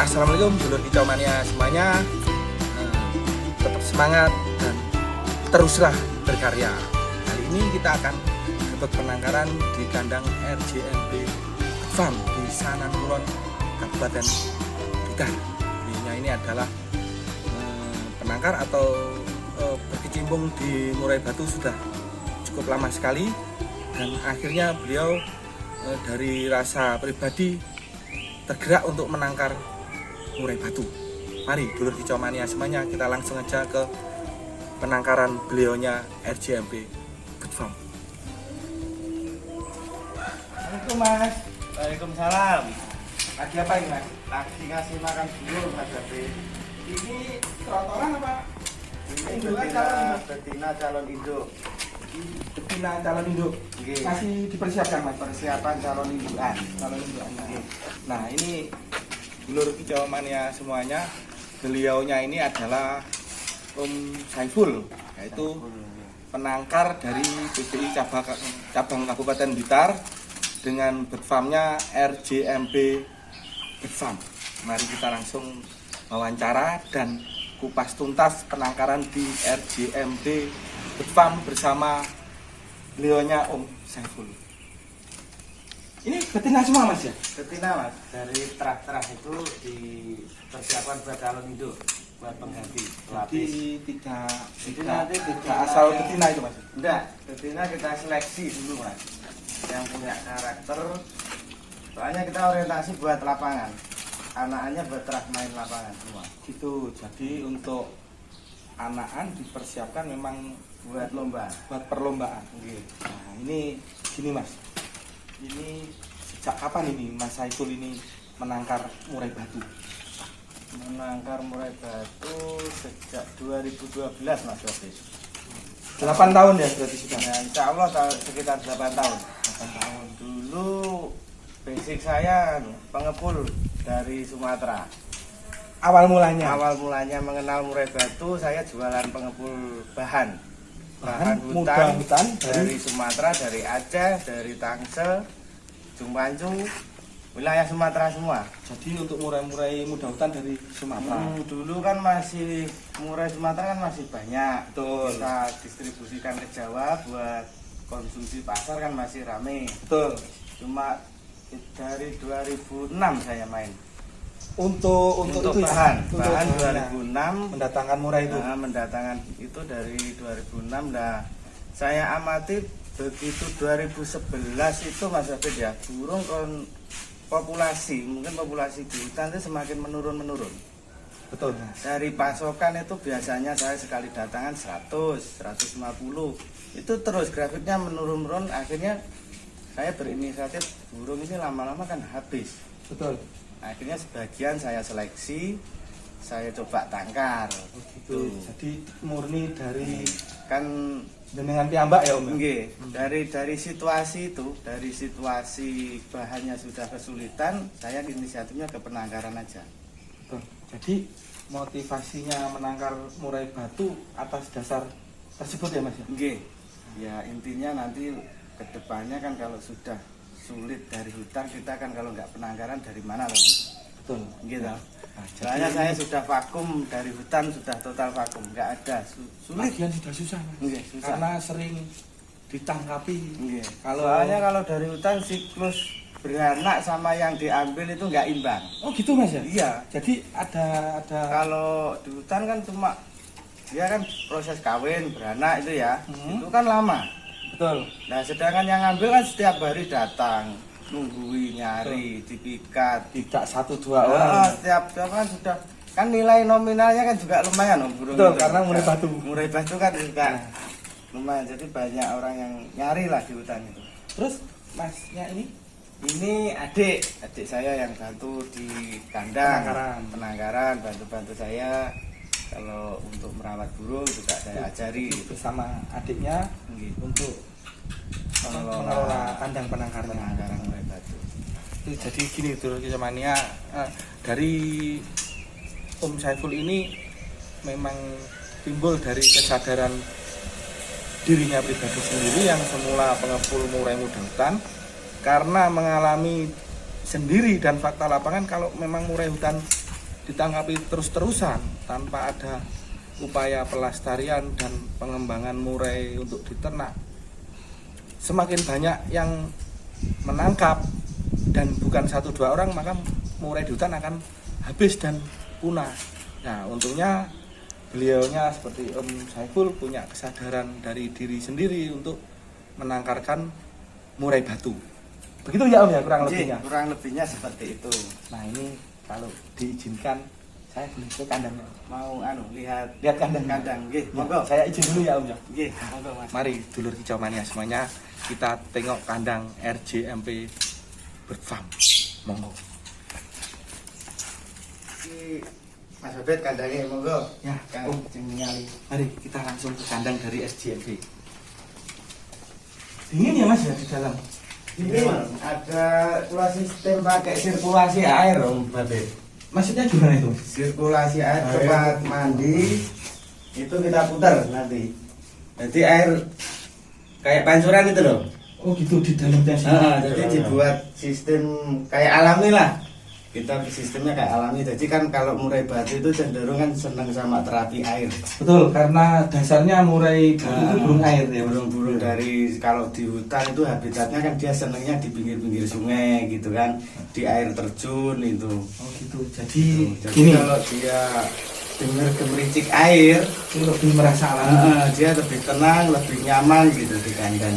Assalamualaikum dulur kicau mania semuanya. Tetap semangat dan teruslah berkarya. Kali ini kita akan dapat penangkaran di kandang RJMB Farm di Sanan Kulon, Kabupaten Blitar. Ini adalah penangkar atau berkecimpung di murai batu sudah cukup lama sekali, dan akhirnya beliau dari rasa pribadi tergerak untuk menangkar murai batu. Mari dulur kicau mania semuanya, kita langsung aja ke penangkaran beliaunya RJMB Farm. Assalamualaikum Mas. Waalaikumsalam. Lagi apa ini Mas? Lagi ngasih makan dulu Mas David. Ini trotoran apa? Ini Indukan betina calon induk. betina calon induk. Nggih. Masih dipersiapkan Mas? Persiapan calon indukan. Calon indukannya. Nah ini dulur kicau mania semuanya, beliaunya ini adalah Om Saiful, yaitu penangkar dari PBI cabang Kabupaten Blitar dengan bird farmnya RJMB Bird Farm. Mari kita langsung wawancara dan kupas tuntas penangkaran di RJMB Bird Farm bersama beliaunya Om Saiful. Ini betina semua Mas ya? Betina Mas, dari terah-terah itu dipersiapkan buat calon induk, buat pengganti Jadi lapis. tidak nanti asal betina itu Mas? Enggak, betina kita seleksi dulu Mas, yang punya karakter. Soalnya kita orientasi buat lapangan, anakannya buat terah main lapangan semua. Gitu. Jadi untuk anakan dipersiapkan memang Buat lomba. buat perlombaan. Nggih. Nah, ini gini Mas. Ini sejak kapan ini Mas Saiful ini menangkar murai batu? Menangkar murai batu sejak 2012 Mas David. 8 tahun ya berarti sudah. Nah, insya Allah sekitar 8 tahun. 8 tahun. Dulu basic saya pengepul dari Sumatera. Awal mulanya. Awal mulanya mengenal murai batu, saya jualan pengepul bahan muda hutan dari Sumatera, dari Aceh, dari Tangsel, Ujung Pancu, wilayah Sumatera semua. Jadi untuk murai-murai muda hutan dari Sumatera. Dulu kan masih murai Sumatera kan masih banyak. Betul. Kita distribusikan ke Jawa buat konsumsi pasar kan masih rame. Betul. Cuma dari 2006 saya main. Untuk itu ya? bahan Untuk bahan bahannya. 2006 Mendatangkan murai itu. nah, mendatangkan itu dari 2006. Nah, saya amati begitu 2011 itu Mas David ya, burung populasi di hutan itu semakin menurun. Betul Mas. Dari pasokan itu biasanya saya sekali datangan 100, 150. Itu terus grafiknya menurun, akhirnya saya berinisiatif burung ini lama-lama kan habis. Betul. Akhirnya sebagian saya seleksi, saya coba tangkar. Gitu. Jadi murni dari Kan dengan piyambak ya Om. nggih, dari situasi itu, dari situasi bahannya sudah kesulitan, saya inisiatifnya ke penangkaran aja. Betul. Jadi motivasinya menangkar murai batu atas dasar tersebut ya Mas ya? Nggih. Ya intinya nanti kedepannya kan kalau sudah sulit dari hutan, kita kan kalau nggak penangkaran dari mana loh? Betul. Gitu. Nah, Soalnya saya sudah vakum dari hutan, sudah total vakum, nggak ada sulit. lagian sudah susah Mas. Nggih, susah. Karena sering ditangkapi. Nggih. Kalau- Soalnya kalau dari hutan siklus beranak sama yang diambil itu nggak imbang. Oh gitu Mas ya? Iya. Jadi ada Kalau di hutan kan cuma dia kan proses kawin beranak itu ya, Hmm. itu kan lama. betul. Nah sedangkan yang ngambil kan setiap hari datang, nunggui, nyari, dipikat. Tidak 1-2 orang. Setiap kan sudah kan nilai nominalnya kan juga lumayan Om burung Betul, itu. karena murai batu. Murai batu kan juga Nah. lumayan, jadi banyak orang yang nyari lah di hutan itu. Terus Masnya ini Ini adik saya yang bantu di kandang penangkaran, bantu saya. Kalau untuk merawat burung juga saya ajari gitu. bersama adiknya Nggih. untuk Mengelola mengelola kandang penangkarnya. penangkaran murai batu. Itu jadi gini dulur kicau mania, dari Om Saiful ini memang timbul dari kesadaran dirinya pribadi sendiri yang semula pengepul murai muda hutan, karena mengalami sendiri dan fakta lapangan kalau memang murai hutan ditangkapi terus-terusan tanpa ada upaya pelestarian dan pengembangan murai untuk diternak, semakin banyak yang menangkap dan bukan 1-2 orang, maka murai di hutan akan habis dan punah. Nah, untungnya beliaunya seperti Om Saiful punya kesadaran dari diri sendiri untuk menangkarkan murai batu. Begitu ya Om ya, kurang lebihnya. Kurang lebihnya seperti itu. Nah, ini kalau diizinkan saya boleh ke kandangnya. Mau lihat Kandang. nggih. Ya, Monggo. saya izin dulu ya Om ya. Nggih, monggo Mas. Mari dulur kicau mania semuanya, kita tengok kandang RJMP Bird Farm. Monggo. Iki Mas Obed kandangnya monggo. Ya, Kang Om. Nyali. Mari kita langsung ke kandang dari RJMP. Dingin ya Mas ya di dalam. Ini ada sistem pakai sirkulasi air Om Babet. Maksudnya gimana itu? Sirkulasi air tempat mandi itu kita putar nanti. Jadi air kayak pancuran itu loh. Oh gitu, di dalamnya sih. Jadi dibuat sistem kayak alami lah. Kita sistemnya kayak alami. Jadi kan kalau murai batu itu cenderung kan senang sama terapi air. Betul, karena dasarnya murai batu itu burung air ya. Burung-burung dari kalau di hutan itu habitatnya kan dia senangnya di pinggir-pinggir sungai gitu kan, di air terjun itu. Oh gitu. Jadi Jadi kalau dia dengar gemericik air itu lebih merasa alami. dia lebih tenang, lebih nyaman gitu di kandang.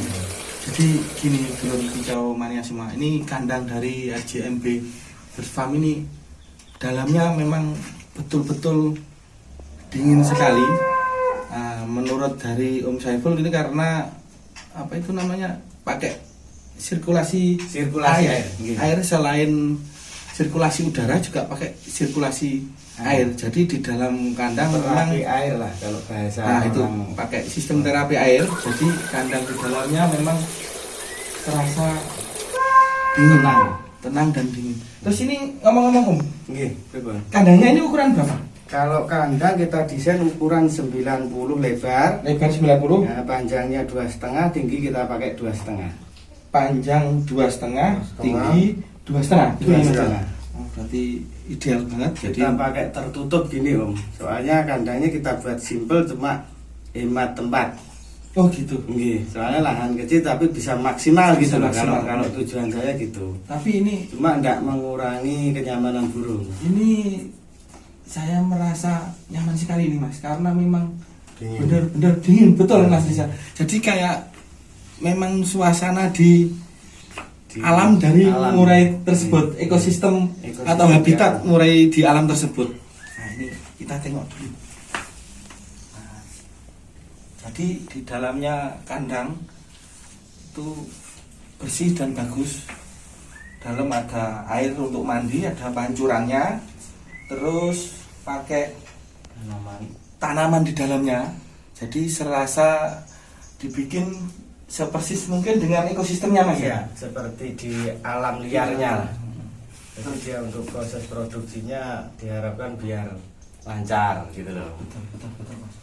Jadi gini, dulur kicau mania semua. Ini kandang dari RJMP Bird Farm ini dalamnya memang betul-betul dingin sekali. Menurut dari Om Saiful ini karena apa itu namanya, pakai sirkulasi air. Air selain sirkulasi udara juga pakai sirkulasi air. Jadi di dalam kandang memang Terapi air lah kalau bahasa. nah itu orang. pakai sistem terapi air. Jadi kandang di dalamnya memang terasa dingin, tenang dan dingin. Terus ini ngomong-ngomong Om, Nggih, pripun? kandangnya ini ukuran berapa? Kalau kandang kita desain ukuran 90 lebar, Lebar 90, ya, panjangnya 2,5, tinggi kita pakai 2,5. panjang 2,5, tinggi 2,5. Itu yang 2,5. ideal. Oh, berarti ideal banget. Jadi Kita pakai tertutup gini Om. Soalnya kandangnya kita buat simple cuma hemat tempat. oh gitu. Nggih, soalnya lahan kecil tapi bisa maksimal Bisa gitu loh. maksimal. Kalau tujuan saya gitu. Tapi ini Cuma enggak mengurangi kenyamanan burung. saya merasa nyaman sekali nih Mas, karena memang Dingin. benar-benar dingin, betul Mas Rizal. Jadi kayak memang suasana di alam dari alam. murai tersebut, ekosistem atau habitat di alam. murai di alam tersebut. Nah ini kita tengok dulu. Nah, jadi di dalamnya kandang itu bersih dan bagus. Dalam ada air untuk mandi, ada pancurannya, terus pakai tanaman di dalamnya. Jadi serasa dibikin sepersis mungkin dengan ekosistemnya Mas Ya, seperti di alam liarnya lah. Jadi dia untuk proses produksinya diharapkan biar lancar gitu loh. Betul Mas.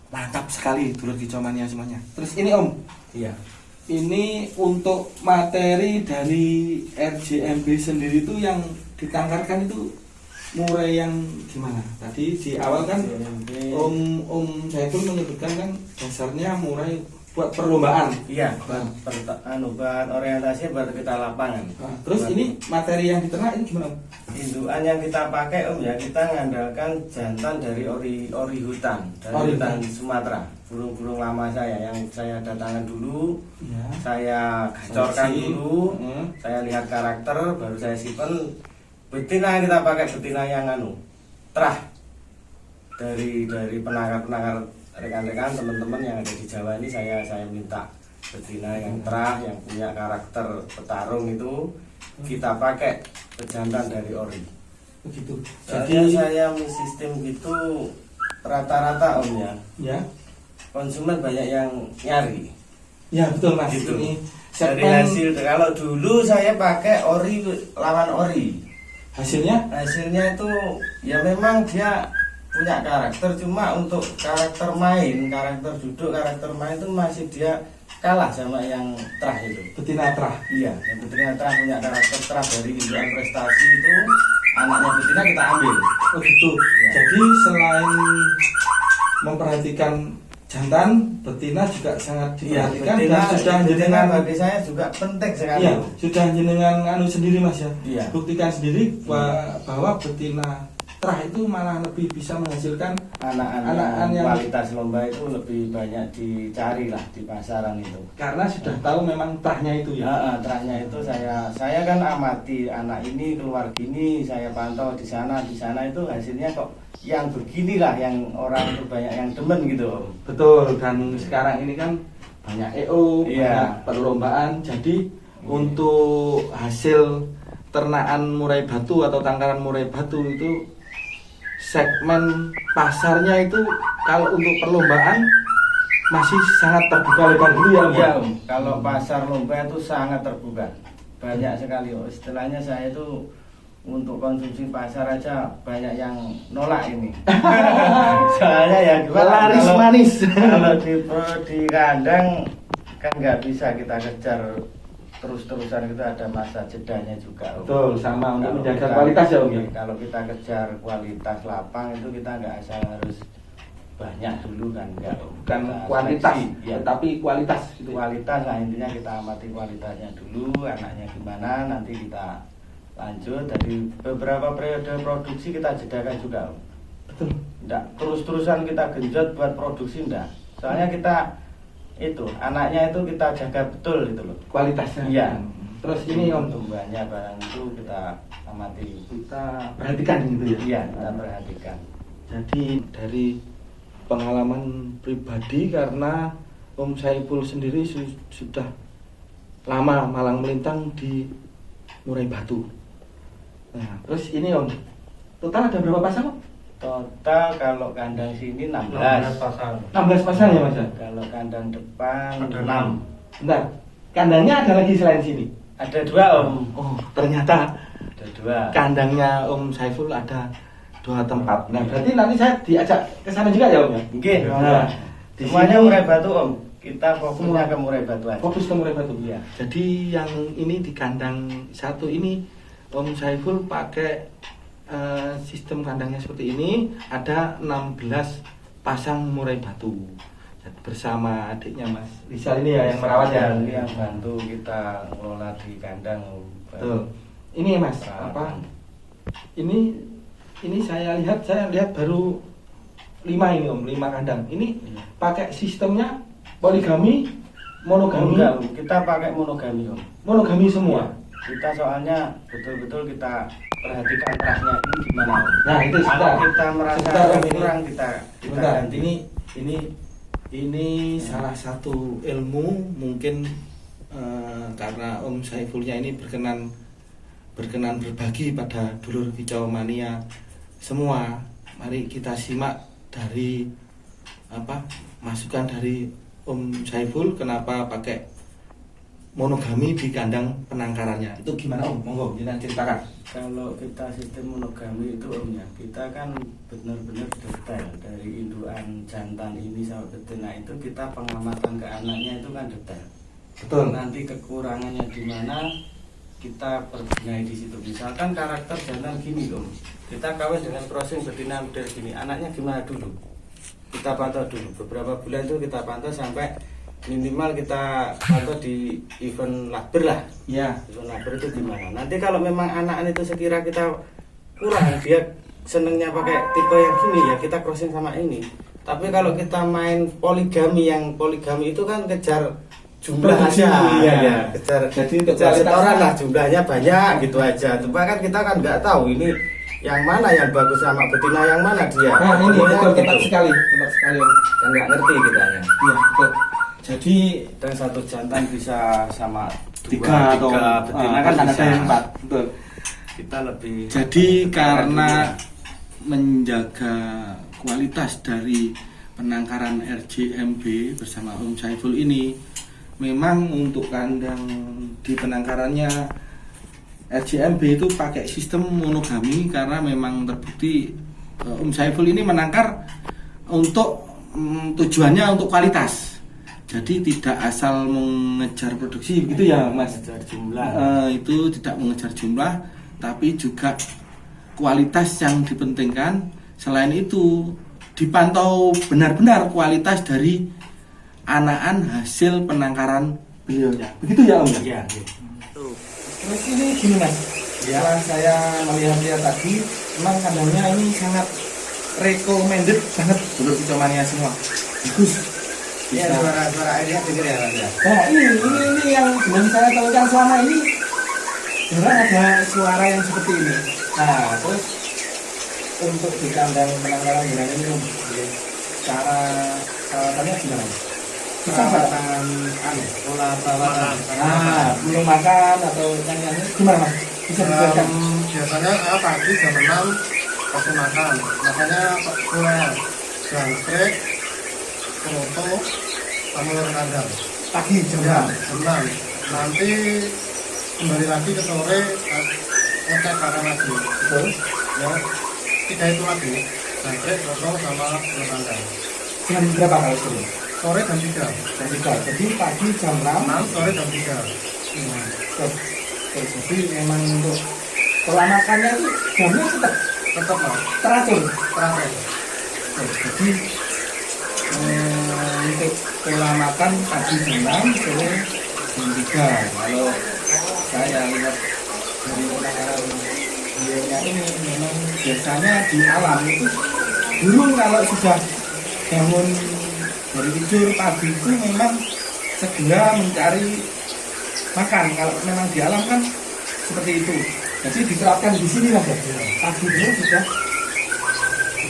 Mantap sekali dulur kicau mania semuanya. Terus ini Om, Iya. ini untuk materi dari RJMP sendiri itu yang ditangkarkan itu murai yang gimana? Tadi di awal kan Om Saiful menyebutkan kan dasarnya murai buat perlombaan. Iya, Bang. bahan orientasi buat kita lapangan. Nah, terus Buat ini materi yang diternak ini gimana Om? indukan yang kita pakai Om ya, kita ngandalkan jantan dari ori hutan, dari Ori hutan hutan. Sumatera. Burung-burung lama saya yang saya datangkan dulu, Ya. saya gacorkan Seleksi. dulu, Hmm. saya lihat karakter, baru saya simpen. Betina kita pakai betina yang terah dari penangkar rekan-rekan teman-teman yang ada di Jawa ini saya minta betina yang terah, yang punya karakter petarung itu kita pakai pejantan dari ori. Begitu. Jadi saya sistem gitu rata-rata Om ya, ya. konsumen banyak yang nyari. Ya betul Mas. Gitu. Ini Dari segmen hasil kalau dulu saya pakai ori lawan ori. hasilnya Hasilnya itu ya memang dia punya karakter, cuma untuk karakter main, karakter duduk, karakter main itu masih dia kalah sama yang terah itu. betina terah. Iya, yang betina terah punya karakter terah dari indukan prestasi itu anaknya betina kita ambil. Oh gitu. Ya. Jadi selain memperhatikan jantan, betina juga sangat diperhatikan dan sudah betina jenengan bagi saya juga penting sekali. iya, sudah jenengan sendiri Mas ya. Iya. Buktikan sendiri bahwa betina terah itu malah lebih bisa menghasilkan Anak-anak yang kualitas lomba itu lebih banyak dicari lah di pasaran itu. karena sudah tahu memang terahnya itu ya. Ya, terahnya itu saya kan amati anak ini keluar gini, saya pantau di sana itu hasilnya kok yang beginilah yang orang itu banyak yang demen gitu Om. Betul, dan sekarang ini kan banyak EO, Iya. banyak perlombaan. Jadi untuk hasil ternakan murai batu atau tangkaran murai batu itu segmen pasarnya itu kalau untuk perlombaan masih sangat terbuka lebar dulu ya Om. Iya Om, kalau pasar lomba itu sangat terbuka. Banyak sekali Om. Istilahnya saya itu untuk konsumsi pasar aja banyak yang nolak ini. Soalnya ya gimana Laris kalau- manis. Kalau di kandang kan nggak bisa kita kejar terus-terusan, kita ada masa jedanya juga Om. Betul, sama untuk Kalau menjaga kita- kualitas ya Om ya. Kalau kita kejar kualitas lapang itu kita nggak asal harus banyak dulu kan, nggak Om. Bukan Kita kuantitas, seleksi, ya. tetapi kualitas gitu. Kualitas lah intinya, kita amati kualitasnya dulu, anaknya gimana, nanti kita lanjut. Dari beberapa periode produksi kita jedakan juga Om. Betul. Nggak terus-terusan kita genjot buat produksi, enggak. Soalnya kita itu anaknya itu kita jaga betul gitu loh. Kualitasnya. Iya. Terus ini Om, tumbuhannya barang itu kita amati. kita perhatikan gitu ya. Iya, kita perhatikan. Jadi dari pengalaman pribadi, karena Om Saiful sendiri sudah lama malang melintang di murai batu. Nah, terus ini Om, total ada berapa pasang Om? Total kalau kandang sini 16 pasang. 16 pasang ya Mas? Kalau kandang depan Ada 6. Bentar, kandangnya ada lagi selain sini? Ada 2 Om. Oh, ternyata Ada 2. kandangnya Om Saiful ada 2 tempat. Nah, berarti nanti saya diajak ke sana juga ya Om ya? Oke. Nah, di Semuanya sini- murai batu Om. Kita fokusnya ke murai batu aja. Fokus ke murai batu. Iya. Jadi yang ini di kandang satu ini Om Saiful pakai sistem kandangnya seperti ini, ada 16 pasang murai batu. Jadi bersama adiknya Mas Rizal ini ya yang merawat ya. Ini yang bantu kita ngelola di kandang Om. Betul. Ini Mas, apa? Ini saya lihat baru 5 ini Om, 5 kandang. Ini Iya. pakai sistemnya poligami, monogami. Enggak, Om. Kita pakai monogami Om. Monogami semua. Kita soalnya betul-betul kita perhatikan terahnya ini gimana Om. Nah, itu Kalau sebentar. kita merasa Sebentar, Om, ada ini. kurang kita Bentar, ganti. ini salah satu ilmu mungkin karena Om Saifulnya ini berkenan berbagi pada dulur kicau mania semua. Mari kita simak dari masukan dari Om Saiful kenapa pakai monogami di kandang penangkarannya. Itu gimana Om? Monggo jangan ceritakan. Kalau kita sistem monogami itu Om ya, kita kan benar-benar detail dari indukan jantan ini sampai betina itu, kita pengamatan ke anaknya itu kan detail. Betul. Nanti kekurangannya di mana kita perbenahi di situ. Misalkan karakter jantan gini Om, kita kawin dengan crossing betina model gini, anaknya gimana dulu? Kita pantau dulu. Beberapa bulan itu kita pantau sampai minimal kita pantau di event labber lah. Ya. Event labber itu gimana? Nanti kalau memang anak itu sekira kita kurang, dia senengnya pakai tipe yang gini ya, kita crossing sama ini. Tapi kalau kita main poligami, yang poligami itu kan kejar jumlah Produksi, aja, iya. ya, kejar Jadi untuk kejar kualitas- setoran lah, jumlahnya banyak gitu aja. Cuma kan kita kan nggak tahu ini yang mana yang bagus sama betina yang mana dia. Nah, ini Ketemunya betul tepat gitu. sekali Om. Kan nggak ngerti kita ya. Iya, betul. Jadi Dan satu jantan bisa sama tiga atau betina kan ada bisa. yang 4. Betul. Kita lebih. Jadi karena menjaga kualitas dari penangkaran RJMB bersama Om Saiful ini, memang untuk kandang di penangkarannya RJMB itu pakai sistem monogami karena memang terbukti Om Saiful ini menangkar untuk tujuannya untuk kualitas. Jadi tidak asal mengejar produksi begitu ya Mas. Mengejar jumlah. Itu tidak mengejar jumlah, tapi juga kualitas yang dipentingkan. Selain itu dipantau benar-benar kualitas dari anakan hasil penangkaran beliaunya. Begitu ya Om? Iya. Terus ini gini Mas, setelah saya melihat-lihat tadi, memang kandangnya ini sangat recommended banget untuk Picomania semua. Bagus. Iya, suara airnya dengar ya Mas ya. Nah ini yang belum saya temukan selama ini. Jarang ada suara yang seperti ini. Nah terus untuk di kandang penangkaran bulan ini Om, cara perawatannya gimana? Bisa perawatan Pola perawatan. Nah, belum makan atau yang gimana Mas? Bisa dijelaskan? Biasanya saya pagi jam 6 kasih makan. Makanya kuel, jangkrik, kroto, sama telur kandang. Pagi jam Ya, 6. jam 6. Nanti kembali lagi ke sore ngecek makan lagi. Betul. Ya, 3 itu lagi. Jangkrik, kroto, sama telur kandang. Jam berapa kalau sore? Sore jam 3. Jam 3. Jadi pagi jam 6. 6 sore jam 3. Jadi memang untuk pola makannya itu jamnya tetap Tetap Mas, teratur. teratur. Jadi untuk pola makan pagi jam 6, sore jam 3. Kalau saya lihat dari penangkaran beliaunya ini memang biasanya di alam itu burung kalau sudah bangun dari tidur pagi itu memang segera mencari makan. Kalau memang di alam kan seperti itu. Jadi diterapkan di sini lah ya. Pagi dulu sudah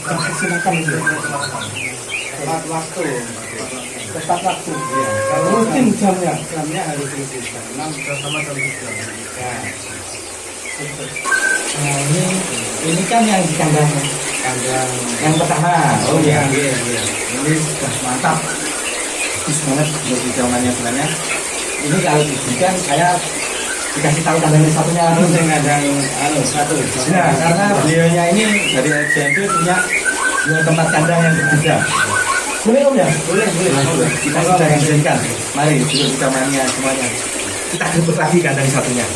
kasih makan itu. Tepat waktu. Tepat waktu. Iya. Kalau rutin jamnya. Jamnya harus rutin jam 6 sama jam 3. Ya. Nah ini kan yang di kandang yang pertama. Oh iya. Ini sudah mantap. Bagus banget untuk di zamannya sebenarnya. Ini kalau diberikan saya dikasih tahu kandangnya satunya harus yang kandang satu. Nah karena beliaunya ini dari RJMP punya tempat kandang yang berbeda. Boleh Om ya? Boleh. Kita sudah izinkan. Mari dulu kita mania semuanya. Kita jemput lagi kandang satunya.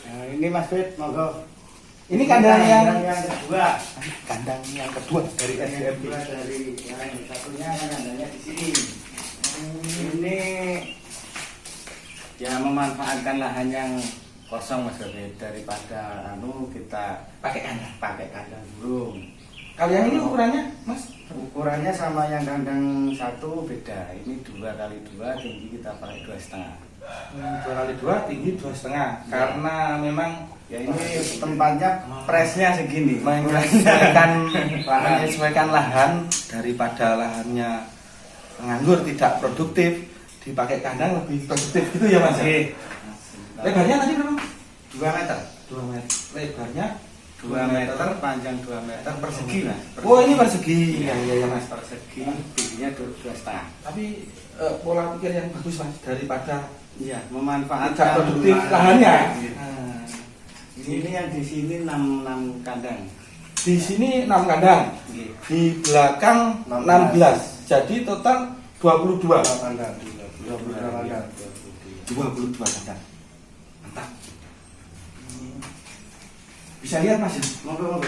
Nah, ini Mas Fit, monggo. Ini kandang yang kedua. kandang yang kedua dari RJMP. Kedua dari yang satunya kandangnya di sini. Ini ya memanfaatkan lahan yang kosong Mas Fit, daripada kita pakai kandang burung. Kalau yang ini ukurannya, Mas? Ukurannya sama yang kandang satu beda. Ini 2x2, tinggi kita pakai 2,5. 2x2 tinggi 2,5. Karena memang Ya ini tempatnya presnya segini. menyesuaikan lahan daripada lahannya nganggur tidak produktif, dipakai kandang lebih produktif gitu ya Mas. Oke. Lebarnya tadi berapa? 2 meter. 2 meter. Lebarnya 2 meter, panjang 2 meter persegi lah. Oh ini persegi. Iya Mas. Persegi, tingginya 2,5. Tapi pola pikir yang bagus Mas daripada Iya, memanfaatkan tidak produktif lahannya. Nah, ini yang di sini 6 kandang. Di sini 6 kandang, Oke. di belakang 16. Jadi total 22 kandang. 22 kandang. 22 kandang. Mantap. Bisa lihat Mas. Monggo.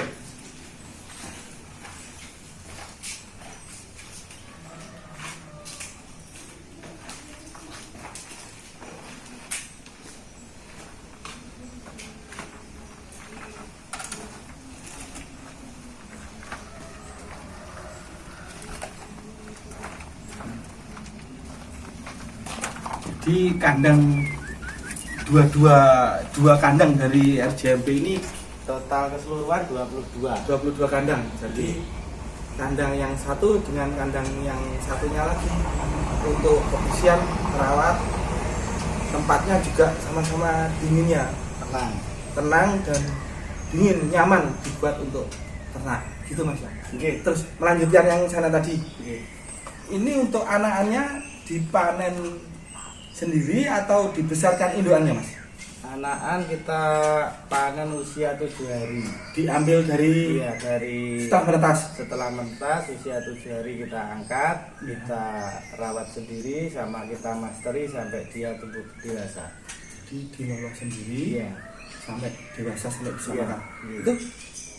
Di kandang dua kandang dari RJMP ini Total keseluruhan 22. kandang. Jadi kandang yang satu dengan kandang yang satunya lagi untuk kebersihan perawat, tempatnya juga sama-sama dinginnya tenang dan dingin, nyaman dibuat untuk ternak gitu Mas ya. Oke. Terus melanjutkan yang sana tadi, Oke. ini untuk anak-anaknya dipanen sendiri atau dibesarkan indukannya Mas? Anakan kita panen usia 7 hari. Diambil dari Iya, dari setelah menetas. setelah mentas usia 7 hari kita angkat, kita rawat sendiri sama kita masteri sampai dia tumbuh dewasa. Jadi diolah sendiri Iya. sampai dewasa sampai bisa Iya. makan. Iya. Itu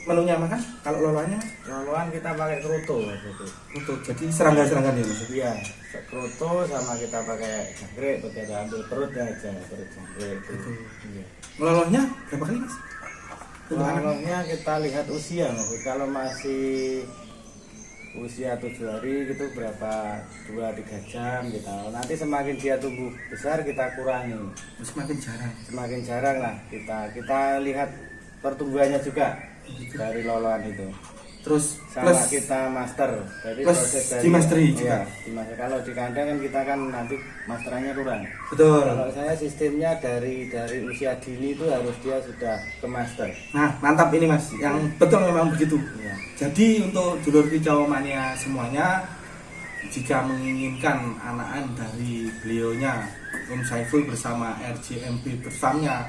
menunya makan kalau lolanya Loloan kita pakai kroto gitu. untuk jadi serangga-serangga ya Mas. Iya, kroto sama kita pakai jangkrik, pakai ambil perut aja, perut jangkrik itu. Betul. Iya. Melolongnya berapa kali Mas? Untuk anak? Lolongnya kita lihat usia, Mas. Kalau masih usia 7 hari gitu berapa 2-3 jam gitu. Nanti semakin dia tumbuh besar kita kurangi. Semakin jarang. Semakin jarang lah kita lihat pertumbuhannya juga dari loloan itu. Terus Sama plus kita master. Jadi plus proses dari dimasteri juga. Iya, dimaster. Kalau di kandang kan kita kan nanti masterannya kurang. betul. Kalau saya sistemnya dari usia dini itu harus dia sudah ke master. Nah, mantap ini Mas. Yang betul memang begitu. Iya. Jadi untuk dulur kicau mania semuanya, jika menginginkan anakan dari beliaunya Om Saiful bersama RJMB bersama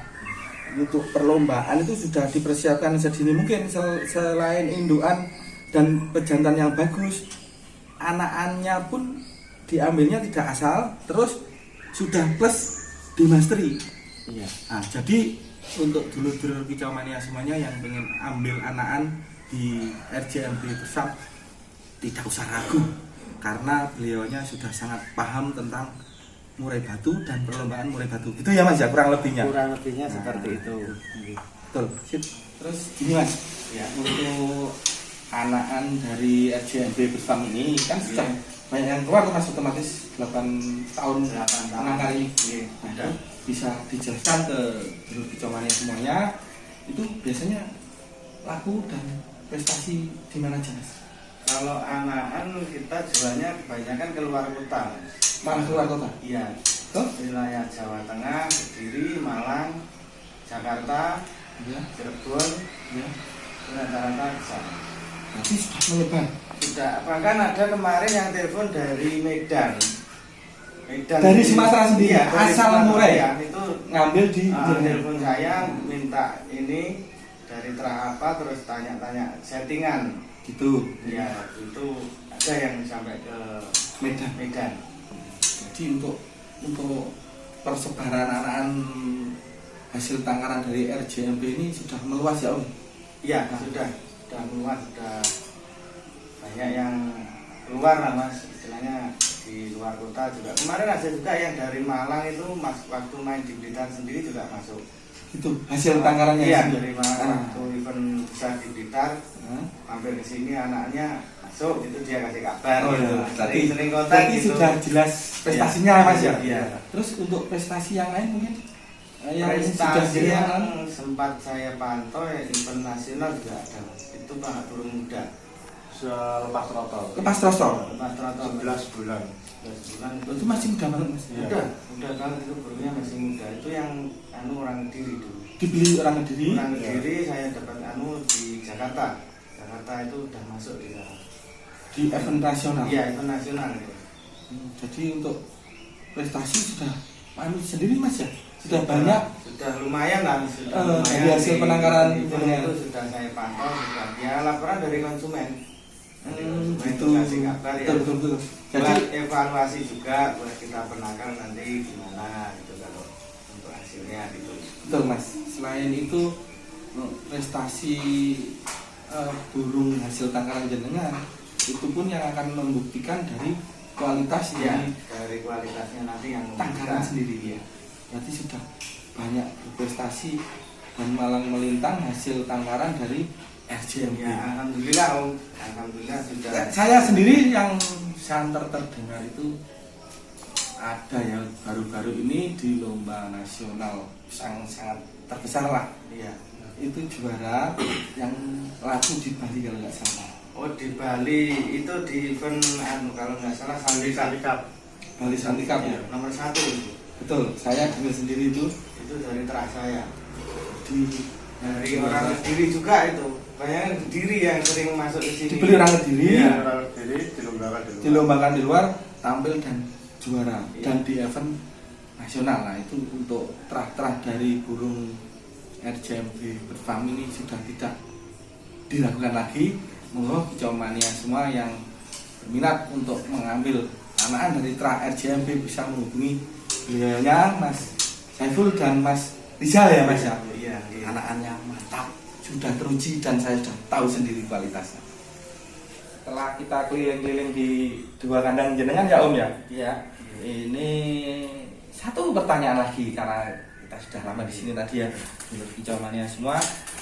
untuk perlombaan itu sudah dipersiapkan sedini mungkin. Selain indukan dan pejantan yang bagus, anakannya pun diambilnya tidak asal, terus sudah plus dimasteri. Iya. Nah, jadi untuk dulur-dulur kicau mania semuanya yang pengen ambil anakan di RJMB Bersam tidak usah ragu karena beliaunya sudah sangat paham tentang murai batu dan perlombaan murai batu. Itu ya Mas ya, kurang lebihnya. Kurang lebihnya seperti itu. Betul. Sip. Terus gini Mas, Ya. untuk anakan dari RJMB Bersam ini kan sudah Iya. banyak yang keluar Mas, otomatis 8 tahun 8 tahun. menangkal ini. Iya, Nah, ada. itu bisa dijelaskan ke dulur kicau mania semuanya itu biasanya laku dan prestasi di mana aja Mas? Kalau anakan kita jualnya kebanyakan keluar kota. Malah keluar kota. Iya. Tuh? Wilayah Jawa Tengah, Kediri, Malang, Jakarta, Ya, Cirebon, ya. itu rata-rata ke sana. Berarti sudah menyebar. Sudah, bahkan ada kemarin yang telepon dari Medan. Dari Sumatera sendiri, Iya, dari asal Sumatera, murai. ya, itu Ngambil di telepon saya minta ini dari terah apa terus tanya-tanya settingan. gitu. Ya, itu ada yang sampai ke Medan. Medan. Jadi untuk persebaran anakan hasil tangkaran dari RJMB ini sudah meluas ya Om. Iya, sudah meluas, sudah banyak yang keluar lah Mas, istilahnya di luar kota juga. Kemarin ada juga yang dari Malang itu Mas waktu main di Blitar sendiri juga masuk. Itu hasil tangkarannya Iya, sendiri. dari Malang Ah. waktu event besar di Blitar Hah? hampir ke sini anaknya masuk, itu dia kasih kabar Oh, gitu. iya. Sering kontak Berarti gitu. sudah jelas prestasinya Iya. Mas ya. Iya. Terus untuk prestasi yang lain mungkin yang sudah Prestasi jadi yang anakan? sempat saya pantau ya event nasional juga ada Mas. Itu Pak Turun Muda. Selepas trotol. Lepas trosol. Lepas Teraton 11 bulan. 11 bulan Itu masih muda banget Mas. Iya. udah banget, itu burungnya masih muda. Itu yang orang Kediri dulu. Dibeli orang Kediri. Orang Kediri saya dapat di Jakarta. Jakarta itu udah masuk di sana. Di event nasional. Iya, event nasional gitu. Jadi untuk prestasi sudah sendiri Mas ya. Sudah banyak. Sudah lumayan lah, sudah Dari hasil penangkaran event itu sudah saya pantau, sudah ya laporan dari konsumen. Dari konsumen gitu. kasih kabar ya. Betul. Jadi Jadi evaluasi juga buat kita penangkal nanti gimana gitu kalau untuk hasilnya gitu. betul Mas. Selain itu prestasi burung hasil tangkaran jenengan itu pun yang akan membuktikan dari kualitas Ya, dari dari kualitasnya nanti yang tangkaran kita- sendiri ya. Berarti sudah banyak berprestasi dan malang melintang hasil tangkaran dari RJMB. Ya, alhamdulillah Om. Alhamdulillah sudah. Saya sendiri yang santer terdengar itu ada ya baru-baru ini di lomba nasional sangat terbesar lah. Iya. Itu juara yang laku di Bali kalau nggak salah. Oh, di Bali itu di event kalau nggak salah Sandika. Bali Santikap ya. Nomor 1 itu. Betul, saya dengar sendiri itu Itu dari terah saya. di Dari orang Kediri juga itu. Banyak Kediri yang sering masuk ke sini. dibeli orang Kediri, Iya. Orang diri dilombakan di luar. dilombakan di luar, tampil dan juara Iya. dan di event nasional. Nah, itu untuk terah-terah dari burung RJMB Bird Farm ini sudah tidak dilakukan lagi. Monggo kicau mania semua yang berminat untuk mengambil anakan dari terah RJMB bisa menghubungi beliaunya Mas Saiful dan Mas Rizal ya Mas ya. Iya. Anakannya mantap, sudah teruji dan saya sudah tahu sendiri kualitasnya. Setelah kita keliling-keliling di dua kandang jenengan ya Om ya. Iya. Ini satu pertanyaan lagi karena kita sudah lama di sini tadi ya, untuk kicau mania semua.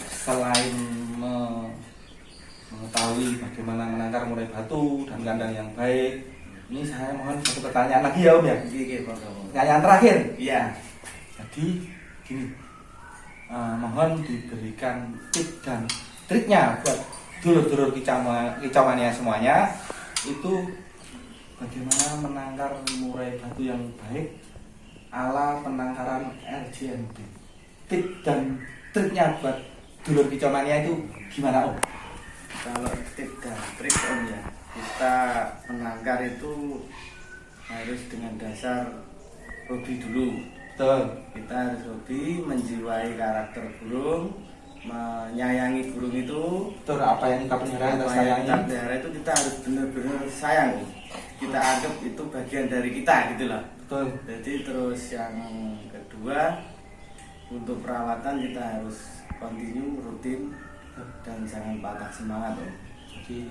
Selain mengetahui bagaimana menangkar murai batu dan kandang yang baik, ini saya mohon satu pertanyaan lagi ya Om ya. Iya. Pertanyaan terakhir. Iya. Jadi gini, mohon diberikan tips dan triknya buat dulur-dulur kicau mania semuanya, itu bagaimana menangkar murai batu yang baik ala penangkaran RJMB. Tips dan triknya buat dulur kicau mania itu gimana Om? Kalau tips dan trik Om ya, kita menangkar itu harus dengan dasar hobi dulu. Betul. Kita harus hobi, menjiwai karakter burung, menyayangi burung itu. Betul, apa yang kita pelihara kita Apa yang sayangi. kita pelihara itu kita harus benar-benar sayang. Kita anggap itu bagian dari kita gitu loh. Betul. Jadi terus yang kedua, untuk perawatan kita harus continue, rutin, dan jangan patah semangat Om.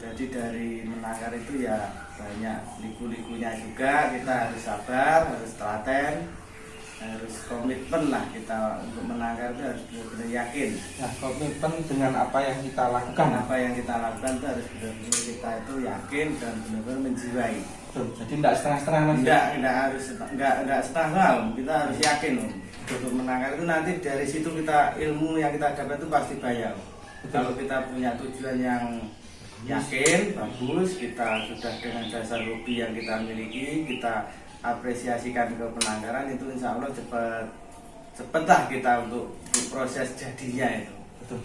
Jadi dari menangkar itu ya banyak liku-likunya juga. Kita harus sabar, harus telaten, harus komitmen lah. Kita untuk menangkar itu harus benar-benar yakin. Nah, komitmen dengan apa yang kita lakukan. Apa yang kita lakukan itu harus benar-benar kita itu yakin dan benar-benar menjiwai. Betul. Jadi tidak setengah-setengah Mas. Enggak harus enggak setengah Om. Kita harus yakin Om. Untuk menangkar itu nanti dari situ kita ilmu yang kita dapat itu pasti banyak. Kalau kita punya tujuan yang yakin, bagus, kita sudah dengan dasar hobi yang kita miliki, kita apresiasikan ke penangkaran, itu insya Allah cepatlah kita untuk proses jadinya itu. Betul.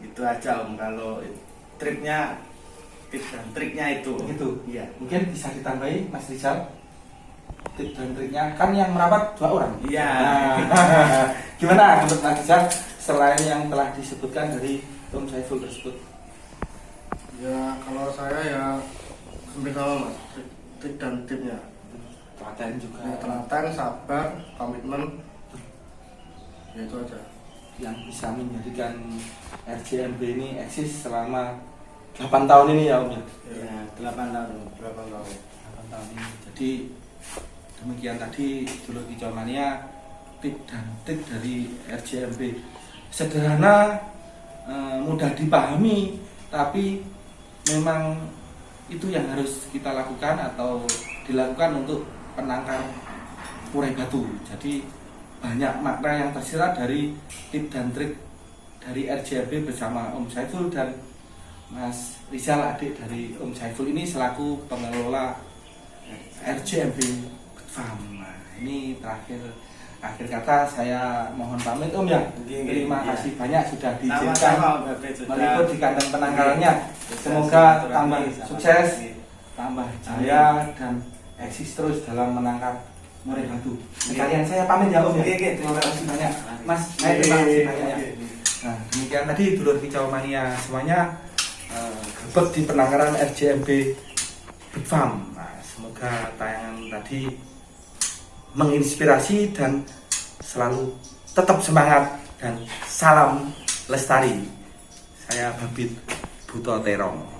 Itu aja Om. Kalau triknya, tips dan triknya itu. Begitu. Iya. Mungkin bisa ditambahi Mas Rizal, tips dan triknya, kan yang merawat 2 orang. Iya. Nah, gimana menurut Mas Rizal selain yang telah disebutkan dari Om Saiful tersebut? Ya kalau saya ya hampir sama Mas, trik dan tipsnya. Telaten juga. Ya, telaten, sabar, komitmen, ya itu aja. Yang bisa menjadikan RJMB ini eksis selama 8 tahun ini ya Om ya. Ya, 8 tahun. 8 tahun. 8 tahun ini. Jadi demikian tadi dulur kicau mania tips dan trik dari RJMB. Sederhana, mudah dipahami, tapi memang itu yang harus kita lakukan atau dilakukan untuk penangkar murai batu. Jadi banyak makna yang tersirat dari tips dan trik dari RJMB bersama Om Saiful dan Mas Rizal, adik dari Om Saiful ini selaku pengelola RJMB Bird Farm. Nah, ini akhir kata saya mohon pamit Om ya. Terima kasih banyak sudah diizinkan meliput di kandang penangkarannya. Semoga tambah sukses, tambah jaya dan eksis terus dalam menangkap murai batu. Sekalian saya pamit ya Om ya. Terima kasih banyak Mas. Terima kasih banyak ya. Nah, demikian tadi dulur kicau mania semuanya grebek di penangkaran RJMB Bird Farm. Nah, semoga tayangan tadi menginspirasi dan selalu tetap semangat dan salam lestari. Saya Babit Buto Terong.